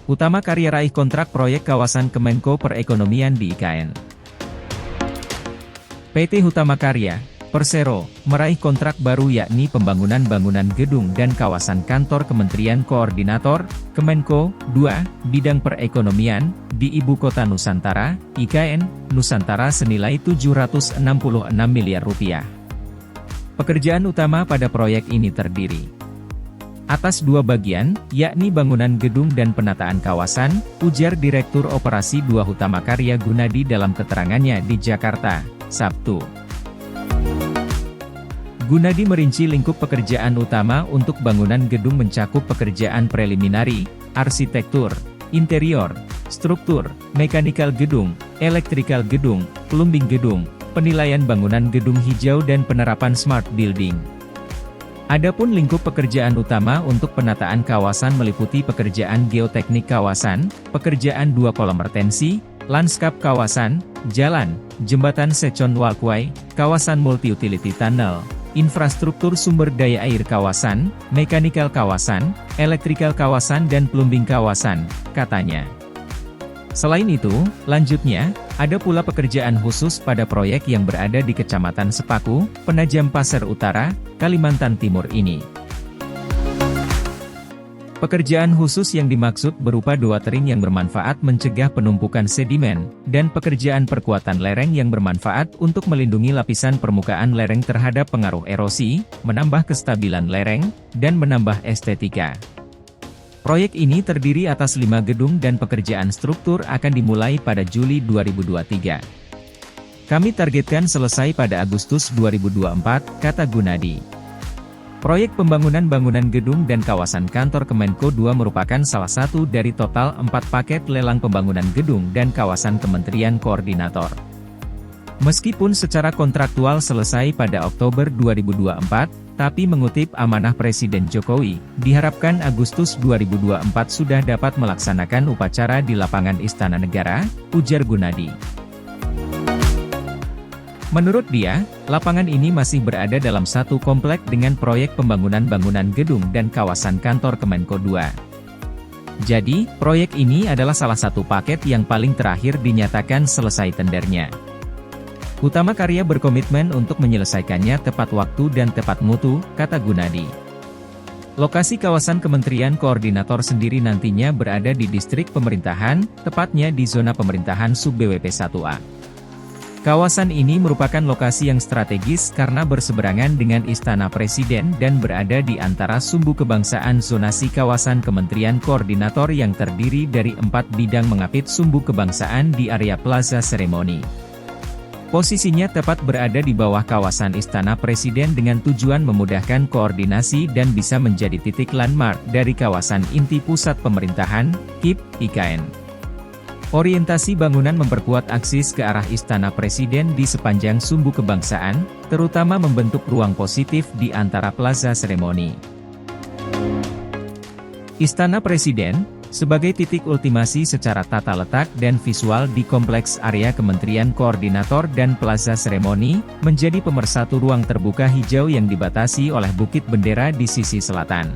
Hutama Karya raih kontrak proyek kawasan Kemenko Perekonomian di IKN. PT Hutama Karya, Persero, meraih kontrak baru yakni pembangunan bangunan gedung dan kawasan kantor Kementerian Koordinator, Kemenko, 2, Bidang Perekonomian, di Ibu Kota Nusantara, IKN, Nusantara senilai Rp766 miliar. Pekerjaan utama pada proyek ini terdiri atas dua bagian, yakni bangunan gedung dan penataan kawasan, ujar Direktur Operasi 2 Hutama Karya Gunadi dalam keterangannya di Jakarta, Sabtu. Gunadi merinci lingkup pekerjaan utama untuk bangunan gedung mencakup pekerjaan preliminari, arsitektur, interior, struktur, mekanikal gedung, elektrikal gedung, plumbing gedung, penilaian bangunan gedung hijau dan penerapan smart building. Adapun lingkup pekerjaan utama untuk penataan kawasan meliputi pekerjaan geoteknik kawasan, pekerjaan dua kolam retensi, lanskap kawasan, jalan, jembatan second walkway, kawasan multi-utility tunnel, infrastruktur sumber daya air kawasan, mekanikal kawasan, elektrikal kawasan dan plumbing kawasan, katanya. Selain itu, lanjutnya, ada pula pekerjaan khusus pada proyek yang berada di Kecamatan Sepaku, Penajam Pasir Utara, Kalimantan Timur ini. Pekerjaan khusus yang dimaksud berupa watering yang bermanfaat mencegah penumpukan sedimen, dan pekerjaan perkuatan lereng yang bermanfaat untuk melindungi lapisan permukaan lereng terhadap pengaruh erosi, menambah kestabilan lereng, dan menambah estetika. Proyek ini terdiri atas 5 gedung dan pekerjaan struktur akan dimulai pada Juli 2023. Kami targetkan selesai pada Agustus 2024, kata Gunadi. Proyek pembangunan bangunan gedung dan kawasan kantor Kemenko 2 merupakan salah satu dari total 4 paket lelang pembangunan gedung dan kawasan Kementerian Koordinator. Meskipun secara kontraktual selesai pada Oktober 2024, tapi mengutip amanah Presiden Jokowi, diharapkan Agustus 2024 sudah dapat melaksanakan upacara di lapangan Istana Negara, ujar Gunadi. Menurut dia, lapangan ini masih berada dalam satu komplek dengan proyek pembangunan bangunan gedung dan kawasan kantor Kemenko 2. Jadi, proyek ini adalah salah satu paket yang paling terakhir dinyatakan selesai tendernya. Hutama Karya berkomitmen untuk menyelesaikannya tepat waktu dan tepat mutu, kata Gunadi. Lokasi kawasan Kementerian Koordinator sendiri nantinya berada di distrik pemerintahan, tepatnya di zona pemerintahan sub-BWP 1A. Kawasan ini merupakan lokasi yang strategis karena berseberangan dengan Istana Presiden dan berada di antara sumbu kebangsaan zonasi kawasan Kementerian Koordinator yang terdiri dari 4 bidang mengapit sumbu kebangsaan di area Plaza Seremoni. Posisinya tepat berada di bawah kawasan Istana Presiden dengan tujuan memudahkan koordinasi dan bisa menjadi titik landmark dari kawasan inti pusat pemerintahan, KIP, IKN. Orientasi bangunan memperkuat aksis ke arah Istana Presiden di sepanjang sumbu kebangsaan, terutama membentuk ruang positif di antara Plaza Seremoni. Istana Presiden, sebagai titik ultimasi secara tata letak dan visual di kompleks area Kementerian Koordinator dan Plaza Seremoni, menjadi pemersatu ruang terbuka hijau yang dibatasi oleh Bukit Bendera di sisi selatan.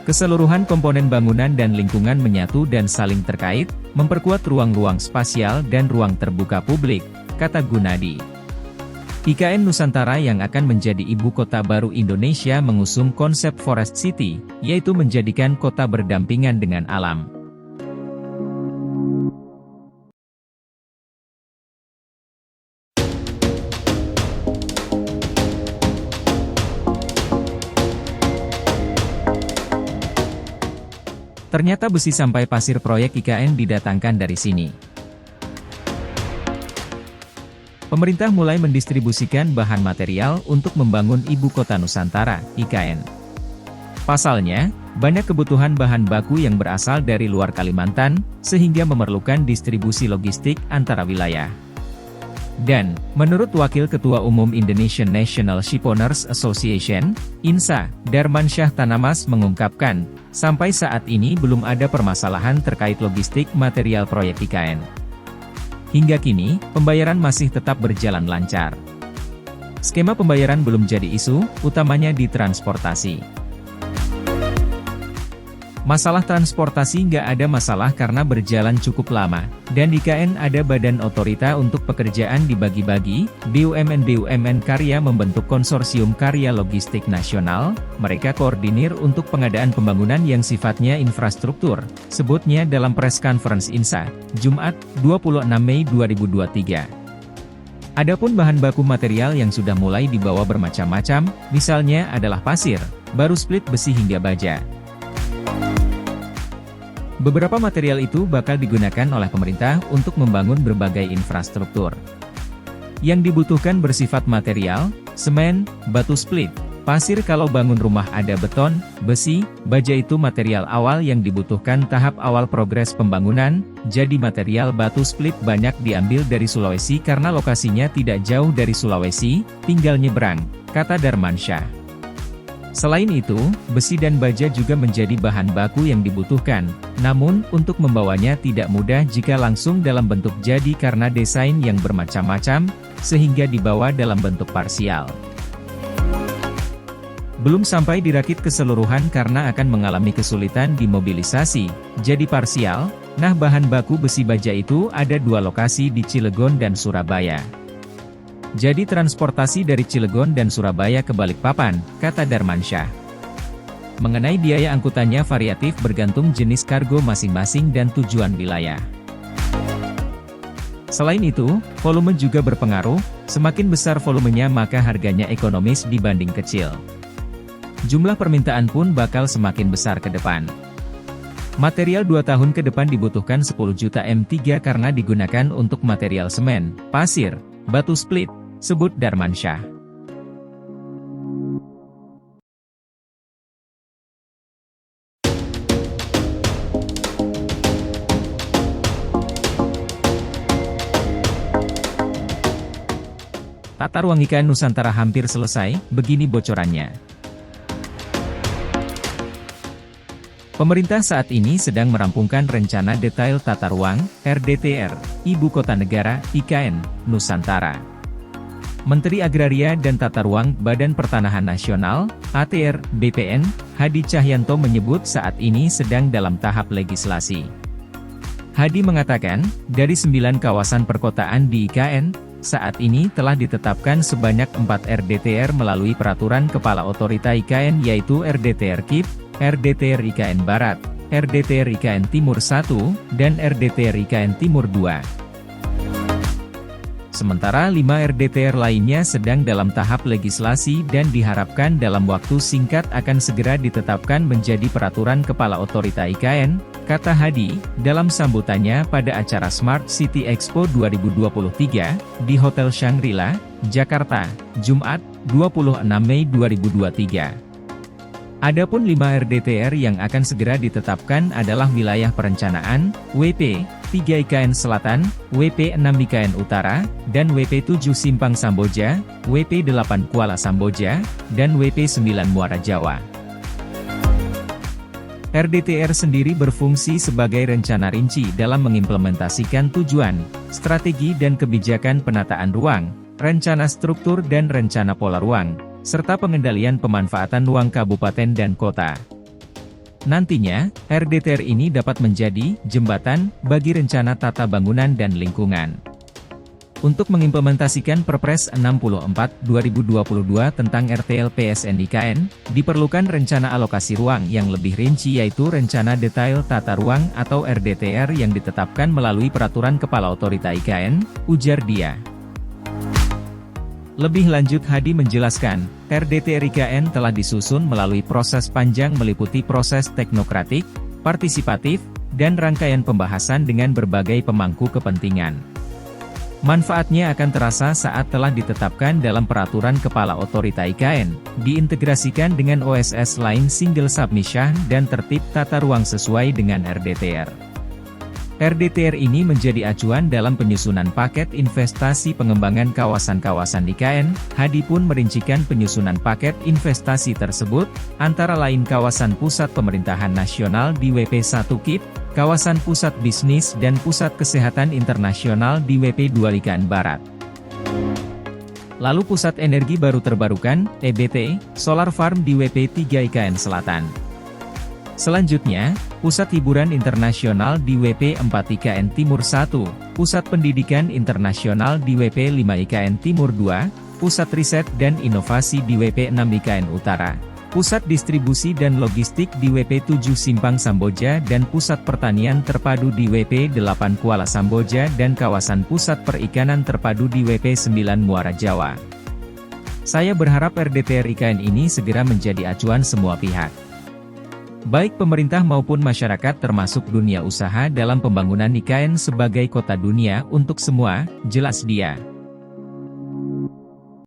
Keseluruhan komponen bangunan dan lingkungan menyatu dan saling terkait, memperkuat ruang-ruang spasial dan ruang terbuka publik, kata Gunadi. IKN Nusantara yang akan menjadi ibu kota baru Indonesia mengusung konsep Forest City, yaitu menjadikan kota berdampingan dengan alam. Ternyata besi sampai pasir proyek IKN didatangkan dari sini. Pemerintah mulai mendistribusikan bahan material untuk membangun Ibu Kota Nusantara, IKN. Pasalnya, banyak kebutuhan bahan baku yang berasal dari luar Kalimantan, sehingga memerlukan distribusi logistik antara wilayah. Dan, menurut Wakil Ketua Umum Indonesian National Shipowners Association, INSA, Darmansyah Tanamas mengungkapkan, sampai saat ini belum ada permasalahan terkait logistik material proyek IKN. Hingga kini, pembayaran masih tetap berjalan lancar. Skema pembayaran belum jadi isu, utamanya di transportasi. Masalah transportasi nggak ada masalah karena berjalan cukup lama, dan di IKN ada badan otorita untuk pekerjaan dibagi-bagi, BUMN Karya membentuk konsorsium karya logistik nasional, mereka koordinir untuk pengadaan pembangunan yang sifatnya infrastruktur, sebutnya dalam press conference INSA, Jumat, 26 Mei 2023. Adapun bahan baku material yang sudah mulai dibawa bermacam-macam, misalnya adalah pasir, baru split besi hingga baja. Beberapa material itu bakal digunakan oleh pemerintah untuk membangun berbagai infrastruktur. Yang dibutuhkan bersifat material, semen, batu split, pasir kalau bangun rumah ada beton, besi, baja itu material awal yang dibutuhkan tahap awal progres pembangunan, jadi material batu split banyak diambil dari Sulawesi karena lokasinya tidak jauh dari Sulawesi, tinggal nyebrang, kata Darmansyah. Selain itu, besi dan baja juga menjadi bahan baku yang dibutuhkan, namun, untuk membawanya tidak mudah jika langsung dalam bentuk jadi karena desain yang bermacam-macam, sehingga dibawa dalam bentuk parsial. Belum sampai dirakit keseluruhan karena akan mengalami kesulitan dimobilisasi, jadi parsial. Nah, bahan baku besi baja itu ada dua lokasi di Cilegon dan Surabaya. Jadi transportasi dari Cilegon dan Surabaya ke Balikpapan, kata Darmansyah. Mengenai biaya angkutannya variatif bergantung jenis kargo masing-masing dan tujuan wilayah. Selain itu, volume juga berpengaruh, semakin besar volumenya maka harganya ekonomis dibanding kecil. Jumlah permintaan pun bakal semakin besar ke depan. Material 2 tahun ke depan dibutuhkan 10 juta M3 karena digunakan untuk material semen, pasir, batu split, sebut Darmansyah. Tata ruang IKN Nusantara hampir selesai, begini bocorannya. Pemerintah saat ini sedang merampungkan Rencana Detail Tata Ruang, RDTR, Ibu Kota Negara, IKN, Nusantara. Menteri Agraria dan Tata Ruang Badan Pertanahan Nasional, ATR, BPN, Hadi Cahyanto menyebut saat ini sedang dalam tahap legislasi. Hadi mengatakan, dari 9 kawasan perkotaan di IKN, saat ini telah ditetapkan sebanyak 4 RDTR melalui Peraturan Kepala Otorita IKN yaitu RDTR KIP, RDTR IKN Barat, RDTR IKN Timur 1, dan RDTR IKN Timur 2. Sementara 5 RDTR lainnya sedang dalam tahap legislasi dan diharapkan dalam waktu singkat akan segera ditetapkan menjadi Peraturan Kepala Otorita IKN, kata Hadi, dalam sambutannya pada acara Smart City Expo 2023, di Hotel Shangri-La, Jakarta, Jumat, 26 Mei 2023. Adapun 5 RDTR yang akan segera ditetapkan adalah wilayah perencanaan, WP 3 IKN Selatan, WP 6 IKN Utara, dan WP 7 Simpang Samboja, WP 8 Kuala Samboja, dan WP 9 Muara Jawa. RDTR sendiri berfungsi sebagai rencana rinci dalam mengimplementasikan tujuan, strategi dan kebijakan penataan ruang, rencana struktur dan rencana pola ruang, serta pengendalian pemanfaatan ruang kabupaten dan kota. Nantinya, RDTR ini dapat menjadi jembatan bagi rencana tata bangunan dan lingkungan. Untuk mengimplementasikan Perpres 64/2022 tentang RTL PSN IKN, diperlukan rencana alokasi ruang yang lebih rinci yaitu Rencana Detail Tata Ruang atau RDTR yang ditetapkan melalui Peraturan Kepala Otorita IKN, ujar dia. Lebih lanjut Hadi menjelaskan, RDTR IKN telah disusun melalui proses panjang meliputi proses teknokratik, partisipatif, dan rangkaian pembahasan dengan berbagai pemangku kepentingan. Manfaatnya akan terasa saat telah ditetapkan dalam Peraturan Kepala Otorita IKN, diintegrasikan dengan OSS lain single submission dan tertib tata ruang sesuai dengan RDTR. RDTR ini menjadi acuan dalam penyusunan paket investasi pengembangan kawasan-kawasan IKN. Hadi pun merincikan penyusunan paket investasi tersebut, antara lain kawasan pusat pemerintahan nasional di WP 1 KIP, kawasan pusat bisnis dan pusat kesehatan internasional di WP 2 IKN Barat. Lalu pusat energi baru terbarukan, EBT, solar farm di WP 3 IKN Selatan. Selanjutnya, Pusat Hiburan Internasional di WP 4 IKN Timur 1, Pusat Pendidikan Internasional di WP 5 IKN Timur 2, Pusat Riset dan Inovasi di WP 6 IKN Utara, Pusat Distribusi dan Logistik di WP 7 Simpang Samboja dan Pusat Pertanian Terpadu di WP 8 Kuala Samboja dan Kawasan Pusat Perikanan Terpadu di WP 9 Muara Jawa. Saya berharap RDTR IKN ini segera menjadi acuan semua pihak, baik pemerintah maupun masyarakat termasuk dunia usaha dalam pembangunan IKN sebagai kota dunia untuk semua, jelas dia.